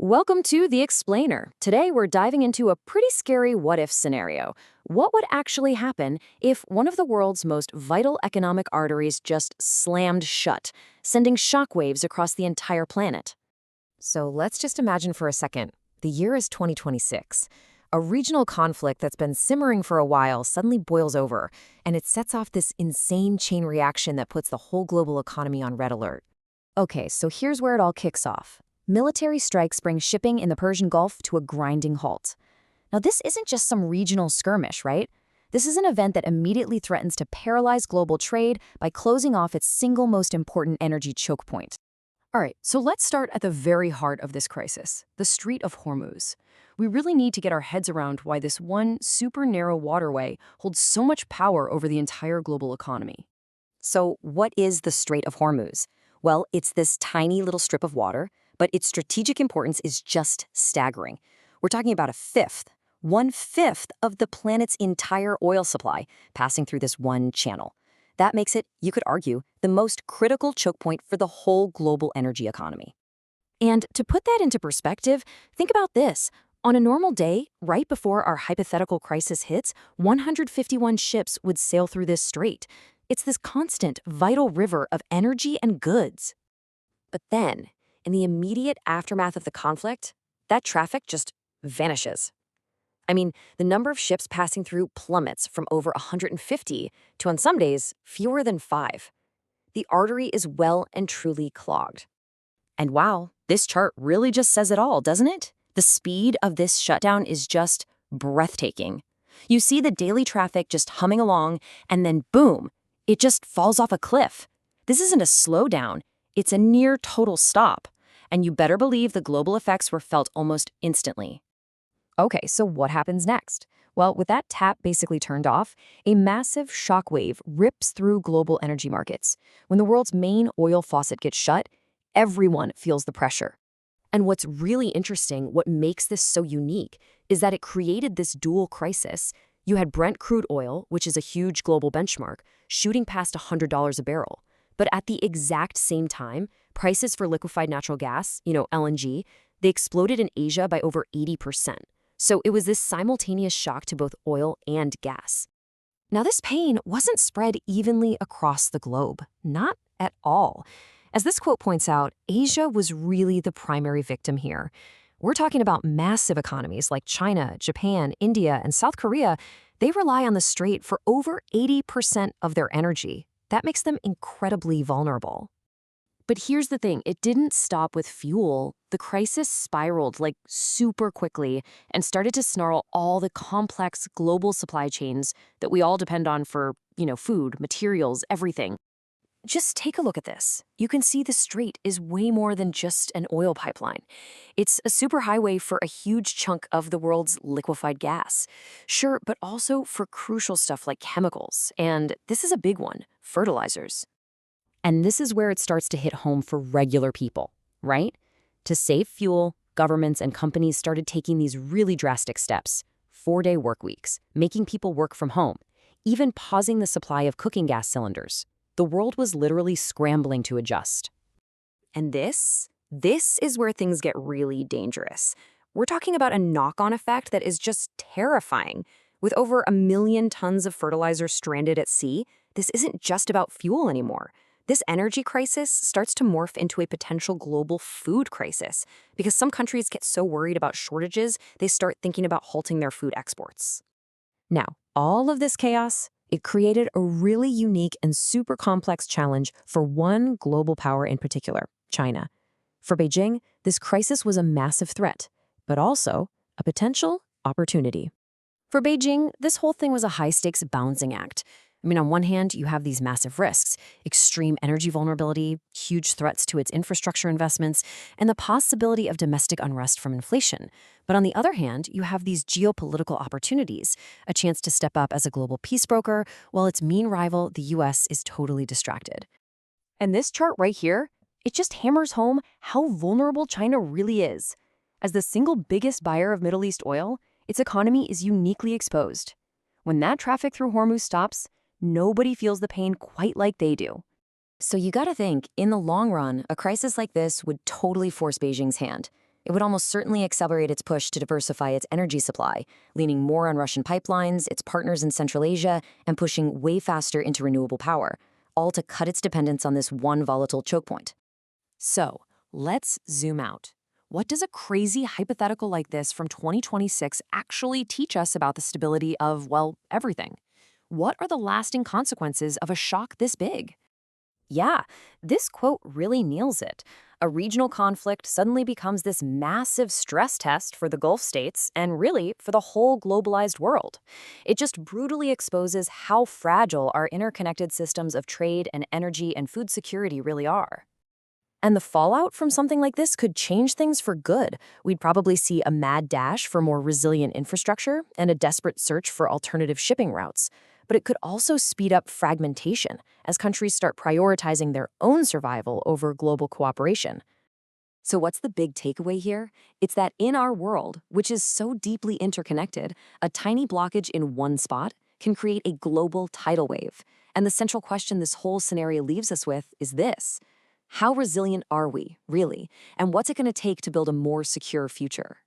Welcome to The Explainer. Today we're diving into a pretty scary what-if scenario. What would actually happen if one of the world's most vital economic arteries just slammed shut, sending shockwaves across the entire planet? So let's just imagine for a second. The year is 2026. A regional conflict that's been simmering for a while suddenly boils over, and it sets off this insane chain reaction that puts the whole global economy on red alert. Okay, so here's where it all kicks off. Military strikes bring shipping in the Persian Gulf to a grinding halt. Now, this isn't just some regional skirmish, right? This is an event that immediately threatens to paralyze global trade by closing off its single most important energy choke point. All right, so let's start at the very heart of this crisis, the Strait of Hormuz. We really need to get our heads around why this one super narrow waterway holds so much power over the entire global economy. So what is the Strait of Hormuz? Well, it's this tiny little strip of water, but its strategic importance is just staggering. We're talking about one-fifth of the planet's entire oil supply passing through this one channel. That makes it, you could argue, the most critical choke point for the whole global energy economy. And to put that into perspective, think about this. On a normal day, right before our hypothetical crisis hits, 151 ships would sail through this strait. It's this constant, vital river of energy and goods. But then, in the immediate aftermath of the conflict, that traffic just vanishes. I mean, the number of ships passing through plummets from over 150 to, on some days, fewer than 5. The artery is well and truly clogged. And wow, this chart really just says it all, doesn't it? The speed of this shutdown is just breathtaking. You see the daily traffic just humming along, and then boom, it just falls off a cliff. This isn't a slowdown, it's a near total stop. And you better believe the global effects were felt almost instantly. Okay, so what happens next? Well, with that tap basically turned off, a massive shockwave rips through global energy markets. When the world's main oil faucet gets shut, everyone feels the pressure. And what's really interesting, what makes this so unique, is that it created this dual crisis. You had Brent crude oil, which is a huge global benchmark, shooting past $100 a barrel. But at the exact same time, prices for liquefied natural gas, LNG, they exploded in Asia by over 80%. So it was this simultaneous shock to both oil and gas. Now, this pain wasn't spread evenly across the globe. Not at all. As this quote points out, Asia was really the primary victim here. We're talking about massive economies like China, Japan, India, and South Korea. They rely on the strait for over 80% of their energy. That makes them incredibly vulnerable. But here's the thing, it didn't stop with fuel. The crisis spiraled super quickly and started to snarl all the complex global supply chains that we all depend on for, food, materials, everything. Just take a look at this. You can see the strait is way more than just an oil pipeline. It's a superhighway for a huge chunk of the world's liquefied gas. Sure, but also for crucial stuff like chemicals. And this is a big one, fertilizers. And this is where it starts to hit home for regular people, right? To save fuel, governments and companies started taking these really drastic steps. 4-day work weeks, making people work from home, even pausing the supply of cooking gas cylinders. The world was literally scrambling to adjust. And this is where things get really dangerous. We're talking about a knock-on effect that is just terrifying. With over 1 million tons of fertilizer stranded at sea, this isn't just about fuel anymore. This energy crisis starts to morph into a potential global food crisis because some countries get so worried about shortages, they start thinking about halting their food exports. Now, all of this chaos, it created a really unique and super complex challenge for one global power in particular, China. For Beijing, this crisis was a massive threat, but also a potential opportunity. For Beijing, this whole thing was a high-stakes balancing act. On one hand, you have these massive risks, extreme energy vulnerability, huge threats to its infrastructure investments, and the possibility of domestic unrest from inflation. But on the other hand, you have these geopolitical opportunities, a chance to step up as a global peace broker, while its mean rival, the US, is totally distracted. And this chart right here, it just hammers home how vulnerable China really is. As the single biggest buyer of Middle East oil, its economy is uniquely exposed. When that traffic through Hormuz stops, nobody feels the pain quite like they do. So you gotta think, in the long run, a crisis like this would totally force Beijing's hand. It would almost certainly accelerate its push to diversify its energy supply, leaning more on Russian pipelines, its partners in Central Asia, and pushing way faster into renewable power, all to cut its dependence on this one volatile choke point. So, let's zoom out. What does a crazy hypothetical like this from 2026 actually teach us about the stability of, well, everything? What are the lasting consequences of a shock this big? Yeah, this quote really nails it. A regional conflict suddenly becomes this massive stress test for the Gulf states and really for the whole globalized world. It just brutally exposes how fragile our interconnected systems of trade and energy and food security really are. And the fallout from something like this could change things for good. We'd probably see a mad dash for more resilient infrastructure and a desperate search for alternative shipping routes. But it could also speed up fragmentation as countries start prioritizing their own survival over global cooperation. So what's the big takeaway here? It's that in our world, which is so deeply interconnected, a tiny blockage in one spot can create a global tidal wave. And the central question this whole scenario leaves us with is this: how resilient are we, really? And what's it going to take to build a more secure future?